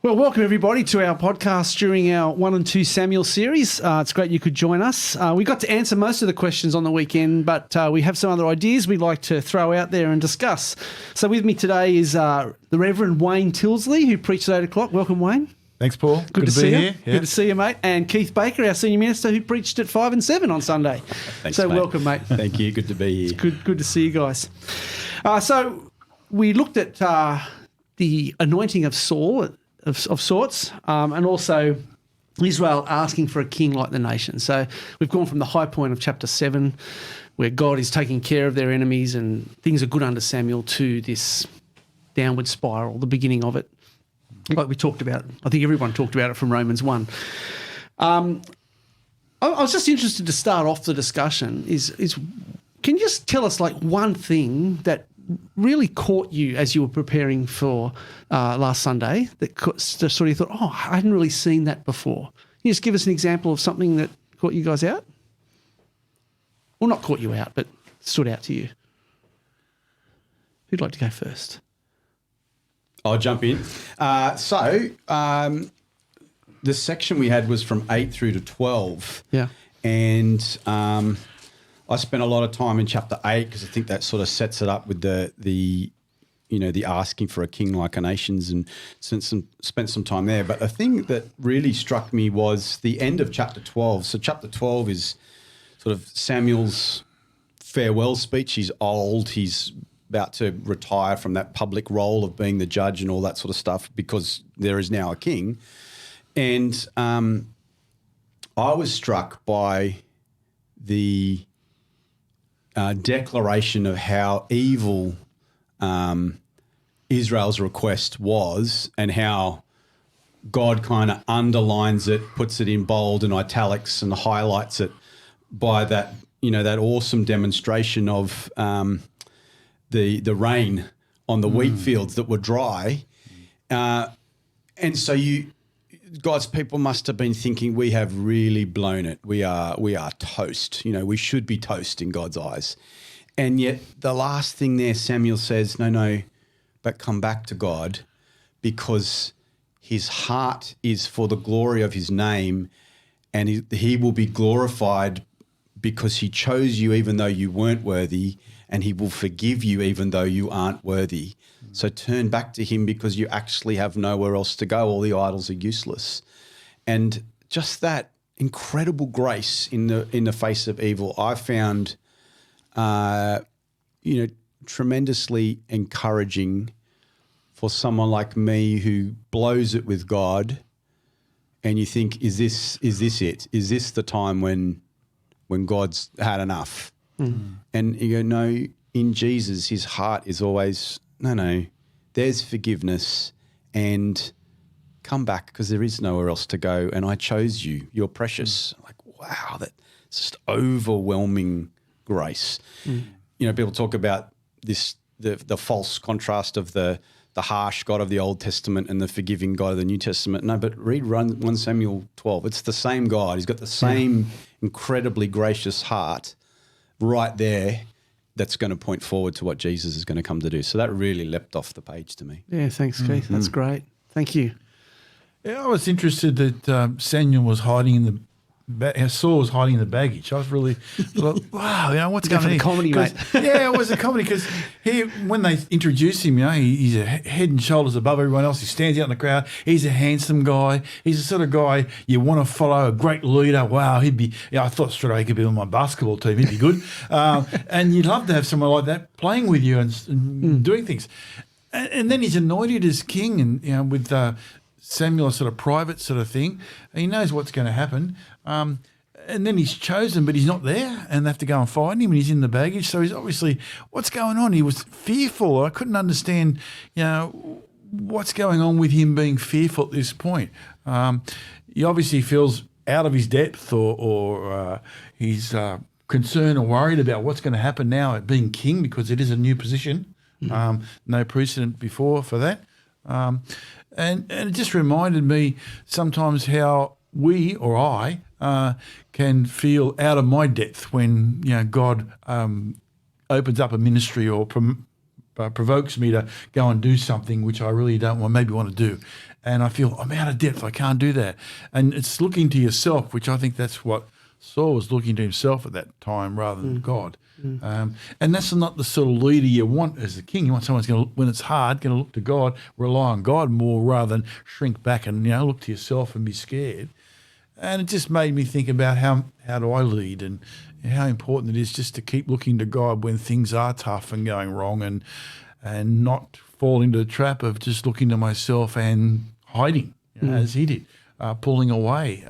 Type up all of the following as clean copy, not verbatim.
Well, welcome everybody to our podcast during our 1 and 2 Samuel series. It's great you could join us. We got to answer most of the questions on the weekend, but we have some other ideas we'd like to throw out there and discuss. So with me today is the Reverend Wayne Tilsley, who preached at 8 o'clock. Welcome, Wayne. Thanks, Paul. Good to be see you. here. Yeah. Good to see you, mate. And Keith Baker, our senior minister, who preached at 5 and 7 on Sunday. Thanks, so mate. welcome, mate. Thank you. Good to be here. Good to see you guys. So we looked at the anointing of Saul of sorts, and also Israel asking for a king like the nation. So we've gone from the high point of chapter 7, where God is taking care of their enemies and things are good under Samuel, to this downward spiral, the beginning of it. Like we talked about, I think everyone talked about it from Romans 1. I was just interested to start off the discussion is can you just tell us like one thing that really caught you as you were preparing for last Sunday that sort of thought, oh, I hadn't really seen that before? Can you just give us an example of something that caught you guys out? Well, not caught you out, but stood out to you. Who'd like to go first? I'll jump in. The section we had was from 8 through to 12. Yeah. And I spent a lot of time in chapter 8 because I think that sort of sets it up with the asking for a king like a nations, and spent some time there. But a thing that really struck me was the end of chapter 12. So chapter 12 is sort of Samuel's farewell speech. He's old. He's about to retire from that public role of being the judge and all that sort of stuff because there is now a king. And I was struck by the declaration of how evil Israel's request was, and how God kind of underlines it, puts it in bold and italics and highlights it by that, that awesome demonstration of the rain on the wheat fields that were dry. And so God's people must have been thinking, we have really blown it. We are toast. We should be toast in God's eyes. And yet the last thing there, Samuel says, no, but come back to God, because his heart is for the glory of his name, and he will be glorified because he chose you even though you weren't worthy, and he will forgive you even though you aren't worthy. So turn back to him because you actually have nowhere else to go. All the idols are useless. And just that incredible grace in the face of evil, I found, tremendously encouraging for someone like me who blows it with God. And you think, is this it? Is this the time when God's had enough? And you go, no, in Jesus, his heart is always, no, there's forgiveness, and come back because there is nowhere else to go, and I chose you. You're precious. Like, wow, that's just overwhelming grace. People talk about this, the false contrast of the harsh God of the Old Testament and the forgiving God of the New Testament. No, but read 1 Samuel 12. It's the same God. He's got the same incredibly gracious heart right there that's going to point forward to what Jesus is going to come to do. So that really leapt off the page to me. Yeah, thanks, Keith. That's great. Thank you. Yeah, I was interested that Samuel was hiding in Saul was hiding in the baggage. I was really thought, wow, what's going on here? Comedy, mate. Yeah, it was a comedy because when they introduce him, he's a head and shoulders above everyone else. He stands out in the crowd. He's a handsome guy. He's the sort of guy you want to follow, a great leader. Wow, he'd be, I thought straight away he could be on my basketball team. He'd be good. And you'd love to have someone like that playing with you and doing things. And then he's anointed as king, and with Samuel, a sort of private sort of thing. He knows what's going to happen. And then he's chosen, but he's not there, and they have to go and find him, and he's in the baggage. So he's obviously, what's going on? He was fearful. I couldn't understand, what's going on with him being fearful at this point. He obviously feels out of his depth, or he's concerned or worried about what's going to happen now at being king, because it is a new position. No precedent before for that. And it just reminded me sometimes how we, or I, can feel out of my depth when God opens up a ministry or provokes me to go and do something which I really don't want to do. And I feel I'm out of depth. I can't do that. And it's looking to yourself, which I think that's what Saul was looking to himself at that time rather than God. And that's not the sort of leader you want as a king. You want someone who's going to, when it's hard, going to look to God, rely on God more rather than shrink back and look to yourself and be scared. And it just made me think about how do I lead and how important it is just to keep looking to God when things are tough and going wrong, and not fall into the trap of just looking to myself and hiding, as he did, pulling away,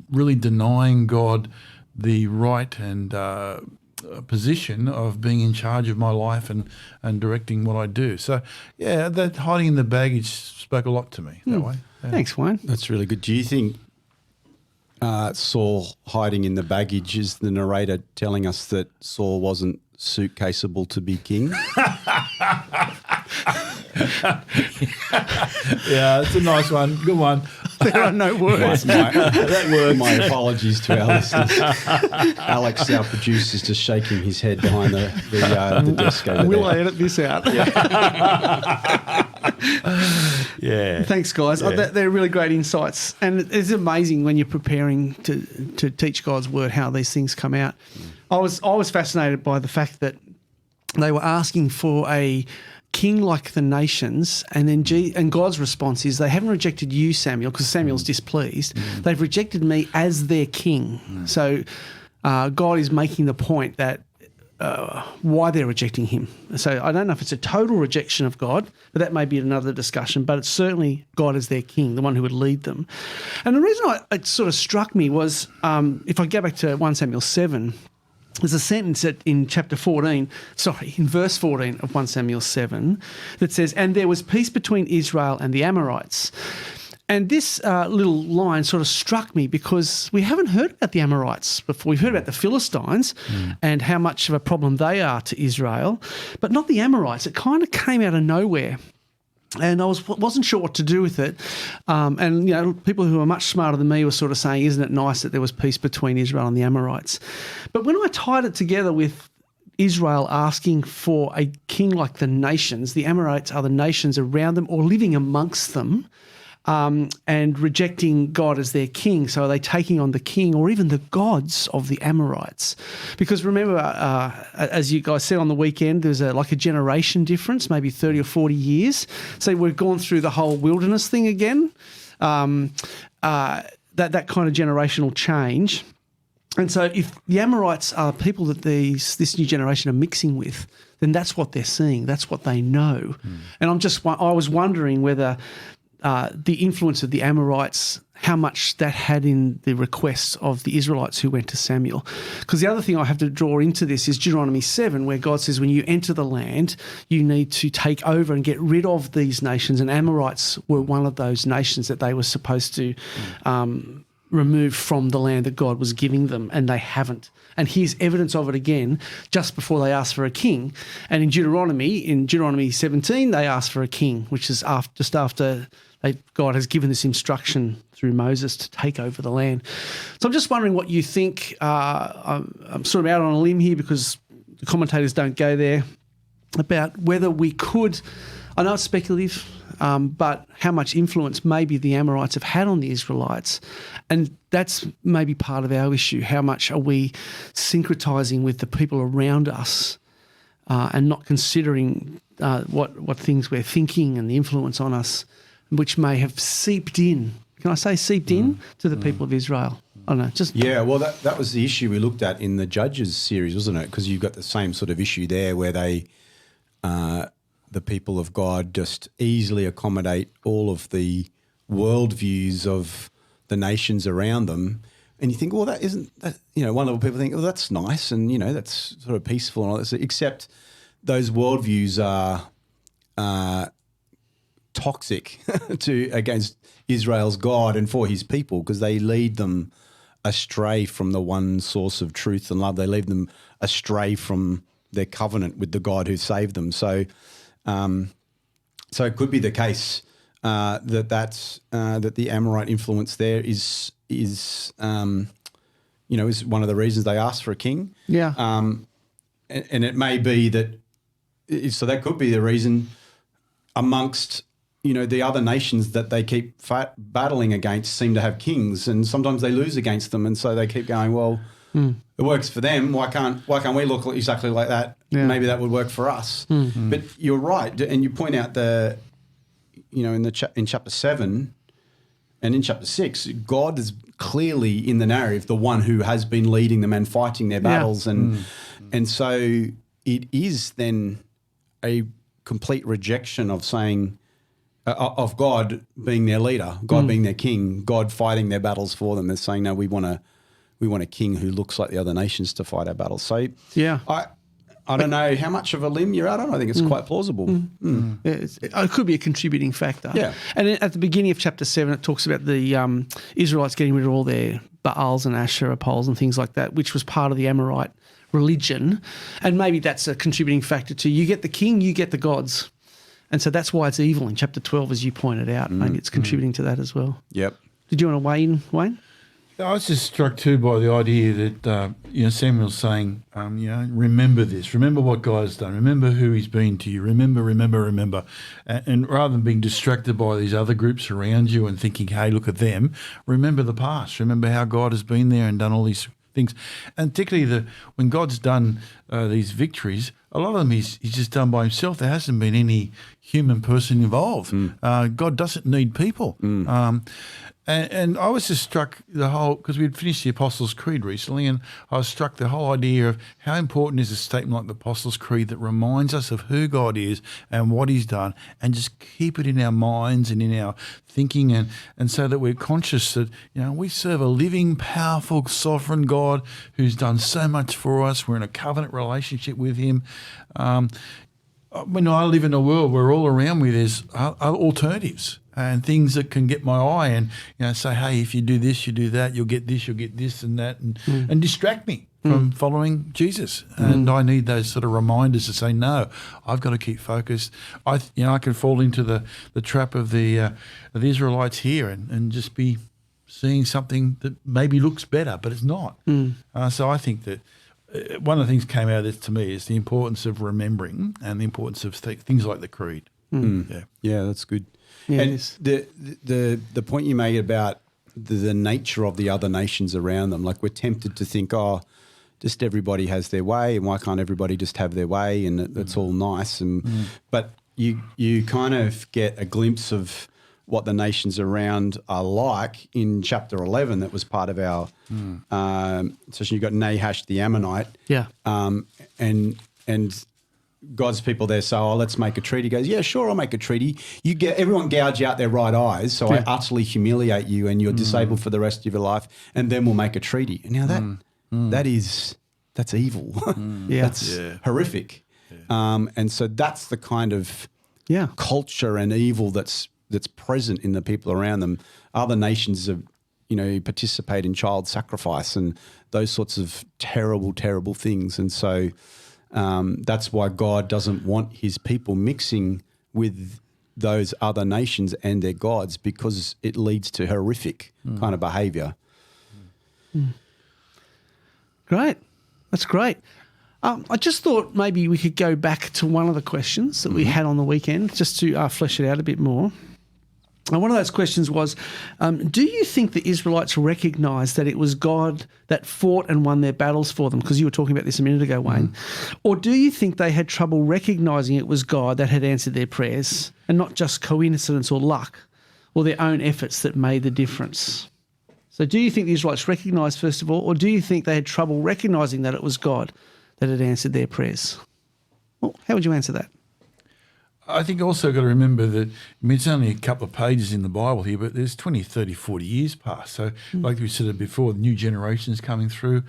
really denying God the right and position of being in charge of my life and directing what I do. So, yeah, that hiding in the baggage spoke a lot to me that way. Yeah. Thanks, Wayne. That's really good. Do you think Saul hiding in the baggage is the narrator telling us that Saul wasn't suitcaseable to be king? Yeah, it's a nice one. Good one. There are no words. That works. My apologies to our listeners. Alex, our producer, is just shaking his head behind the desk over Will I there. edit this out? Yeah. Thanks, guys. Yeah. They're really great insights. And it's amazing when you're preparing to teach God's word how these things come out. I was fascinated by the fact that they were asking for a king like the nations, and then and God's response is, they haven't rejected you, Samuel, because Samuel's displeased. They've rejected me as their king. So God is making the point that why they're rejecting him. So I don't know if it's a total rejection of God, but that may be another discussion. But it's certainly God as their king, the one who would lead them. And the reason it sort of struck me was, if I go back to 1 Samuel 7, there's a sentence in in verse 14 of 1 Samuel 7 that says, "And there was peace between Israel and the Amorites." And this little line sort of struck me because we haven't heard about the Amorites before. We've heard about the Philistines and how much of a problem they are to Israel, but not the Amorites. It kind of came out of nowhere. And I wasn't sure what to do with it. And, people who are much smarter than me were sort of saying, isn't it nice that there was peace between Israel and the Amorites? But when I tied it together with Israel asking for a king like the nations, the Amorites are the nations around them or living amongst them, and rejecting God as their king. So are they taking on the king or even the gods of the Amorites? Because remember, as you guys said on the weekend, there's a generation difference, maybe 30 or 40 years. So we've gone through the whole wilderness thing again, that kind of generational change. And so if the Amorites are people that this new generation are mixing with, then that's what they're seeing. That's what they know. And I was wondering whether the influence of the Amorites, how much that had in the requests of the Israelites who went to Samuel. Because the other thing I have to draw into this is Deuteronomy 7, where God says when you enter the land, you need to take over and get rid of these nations. And Amorites were one of those nations that they were supposed to remove from the land that God was giving them, and they haven't. And here's evidence of it again, just before they asked for a king. And in Deuteronomy 17, they asked for a king, which is just after God has given this instruction through Moses to take over the land. So I'm just wondering what you think. I'm sort of out on a limb here because the commentators don't go there, about whether we could, I know it's speculative, but how much influence maybe the Amorites have had on the Israelites. And that's maybe part of our issue. How much are we syncretizing with the people around us and not considering what things we're thinking and the influence on us, which may have seeped in. Can I say seeped in to the people of Israel? I don't know. Yeah, well, that was the issue we looked at in the Judges series, wasn't it? Because you've got the same sort of issue there where the people of God just easily accommodate all of the worldviews of the nations around them. And you think, well, that isn't, that, one level people think, oh, that's nice and, that's sort of peaceful and all this, except those worldviews are toxic against Israel's God and for his people, because they lead them astray from the one source of truth and love. They lead them astray from their covenant with the God who saved them. So it could be the case that the Amorite influence there is one of the reasons they asked for a king. Yeah. And it may be that so that could be the reason amongst, the other nations that they keep battling against seem to have kings, and sometimes they lose against them, and so they keep going, well, it works for them. Why can't we look exactly like that? Yeah. Maybe that would work for us. But you're right, and you point out in chapter 7 and in chapter 6, God is clearly in the narrative the one who has been leading them and fighting their battles, and so it is then a complete rejection of saying of God being their leader, God being their king, God fighting their battles for them. They're saying, no, we want a king who looks like the other nations to fight our battles. So Yeah. I don't know how much of a limb you're out on. I think it's quite plausible. Yeah, it could be a contributing factor. Yeah. And at the beginning of chapter 7, it talks about the Israelites getting rid of all their Baals and Asherah poles and things like that, which was part of the Amorite religion. And maybe that's a contributing factor to you get the king, you get the gods. And so that's why it's evil in chapter 12, as you pointed out. Maybe it's contributing to that as well. Yep. Did you want to weigh in, Wayne? I was just struck too by the idea that Samuel's saying, remember this, remember what God's done, remember who He's been to you, remember, and rather than being distracted by these other groups around you and thinking, hey, look at them, remember the past, remember how God has been there and done all these things, and particularly when God's done these victories, a lot of them He's just done by Himself. There hasn't been any human person involved. God doesn't need people. And I was just struck because we'd finished the Apostles' Creed recently, and I was struck the whole idea of how important is a statement like the Apostles' Creed that reminds us of who God is and what He's done, and just keep it in our minds and in our thinking, and so that we're conscious that we serve a living, powerful, sovereign God who's done so much for us. We're in a covenant relationship with Him. When I live in a world where all around me there's alternatives and things that can get my eye and say, hey, if you do this, you do that, you'll get this and that, and distract me from following Jesus. And I need those sort of reminders to say, no, I've got to keep focused. I can fall into the trap of the Israelites here and just be seeing something that maybe looks better, but it's not. So I think that one of the things came out of this to me is the importance of remembering and the importance of things like the Creed. Yeah, that's good. Yeah, and the point you made about the nature of the other nations around them, like we're tempted to think, just everybody has their way, and why can't everybody just have their way, and it's all nice. But you kind of get a glimpse of what the nations around are like in chapter 11 that was part of our session. You've got Nahash the Ammonite. Yeah. And God's people there say, let's make a treaty. He goes, yeah, sure, I'll make a treaty. Everyone gouge out their right eyes, so I utterly humiliate you and you're disabled for the rest of your life, and then we'll make a treaty. And now that's evil. That's horrific. And so that's the kind of culture and evil that's present in the people around them. Other nations have, participate in child sacrifice and those sorts of terrible, terrible things. And so that's why God doesn't want His people mixing with those other nations and their gods, because it leads to horrific kind of behaviour. Great. That's great. I just thought maybe we could go back to one of the questions that we had on the weekend just to flesh it out a bit more. And one of those questions was, do you think the Israelites recognised that it was God that fought and won their battles for them? Because you were talking about this a minute ago, Wayne. Or do you think they had trouble recognising it was God that had answered their prayers and not just coincidence or luck or their own efforts that made the difference? So do you think the Israelites recognised, first of all, or do you think they had trouble recognising that it was God that had answered their prayers? Well, how would you answer that? I think also got to remember that, it's only a couple of pages in the Bible here, but there's 20, 30, 40 years past. So like we said before, new generations coming through,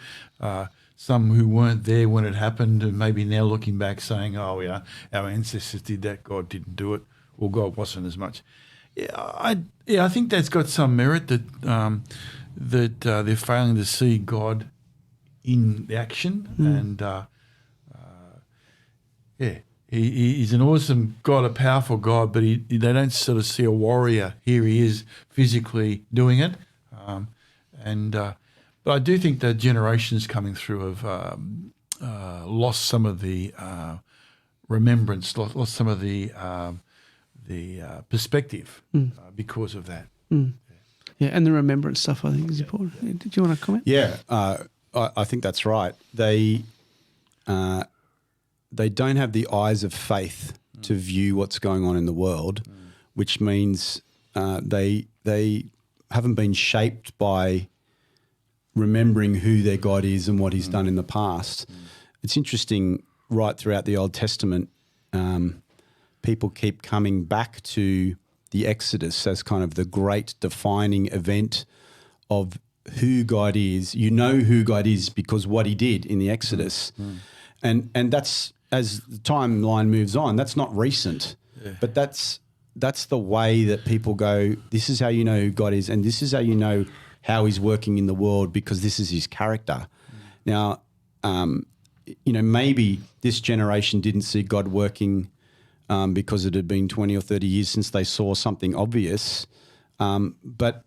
some who weren't there when it happened and maybe now looking back saying, our ancestors did that, God didn't do it, or God wasn't as much. I think that's got some merit that they're failing to see God in action. And, He's an awesome God, a powerful God, but they don't sort of see a warrior. Here He is physically doing it. But I do think the generations coming through have lost some of the remembrance, lost some of the perspective because of that. Yeah, and the remembrance stuff, I think, is important. Did you want to comment? Yeah, I think that's right. They don't have the eyes of faith to view what's going on in the world, which means they haven't been shaped by remembering who their God is and what He's done in the past. It's interesting, right throughout the Old Testament, people keep coming back to the Exodus as kind of the great defining event of who God is. You know who God is because what He did in the Exodus. And that's, as the timeline moves on, that's not recent, but that's the way that people go, this is how you know who God is, and this is how you know how He's working in the world because this is His character. Now, maybe this generation didn't see God working because it had been 20 or 30 years since they saw something obvious, but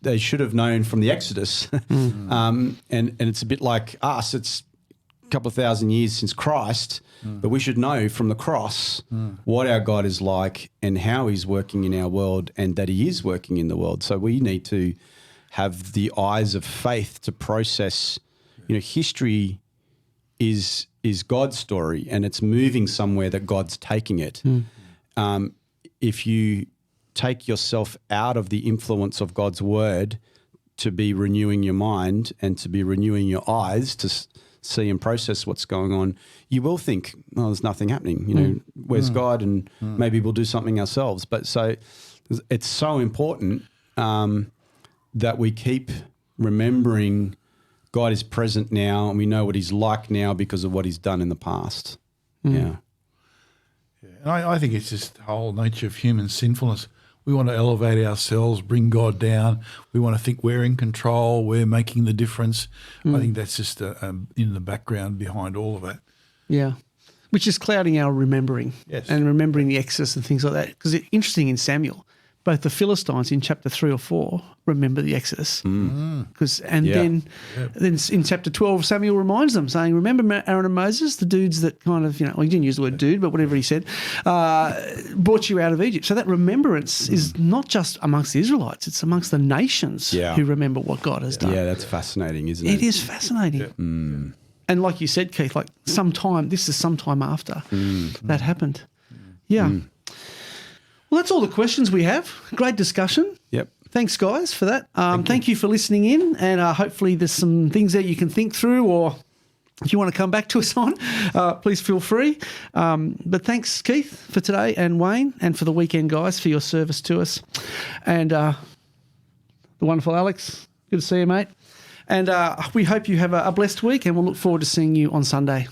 they should have known from the Exodus. And it's a bit like us. It's a couple of thousand years since Christ, but we should know from the cross what our God is like and how He's working in our world and that He is working in the world. So we need to have the eyes of faith to process, history is God's story and it's moving somewhere that God's taking it. If you take yourself out of the influence of God's word to be renewing your mind and to be renewing your eyes to see and process what's going on, you will think, oh, there's nothing happening. Where's God? And maybe we'll do something ourselves. But so it's so important that we keep remembering God is present now and we know what He's like now because of what He's done in the past. Yeah. And I think it's just the whole nature of human sinfulness. We want to elevate ourselves, bring God down. We want to think we're in control, we're making the difference. I think that's just in the background behind all of it. Yeah, which is clouding our remembering and remembering the Exodus and things like that. Because it's interesting in Samuel, both the Philistines in chapter 3 or 4 remember the Exodus. Then in chapter 12, Samuel reminds them, saying, remember Aaron and Moses, the dudes that kind of, he didn't use the word dude, but whatever he said, brought you out of Egypt. So that remembrance is not just amongst the Israelites, it's amongst the nations who remember what God has done. Yeah, that's fascinating, isn't it? It is fascinating. And like you said, Keith, this is sometime after that happened. Yeah. Well, that's all the questions we have. Great discussion. Yep. Thanks, guys, for that. Thank you for listening in, and hopefully there's some things that you can think through, or if you want to come back to us on, please feel free. But thanks, Keith, for today, and Wayne, and for the weekend, guys, for your service to us. And the wonderful Alex, good to see you, mate. And we hope you have a blessed week, and we'll look forward to seeing you on Sunday.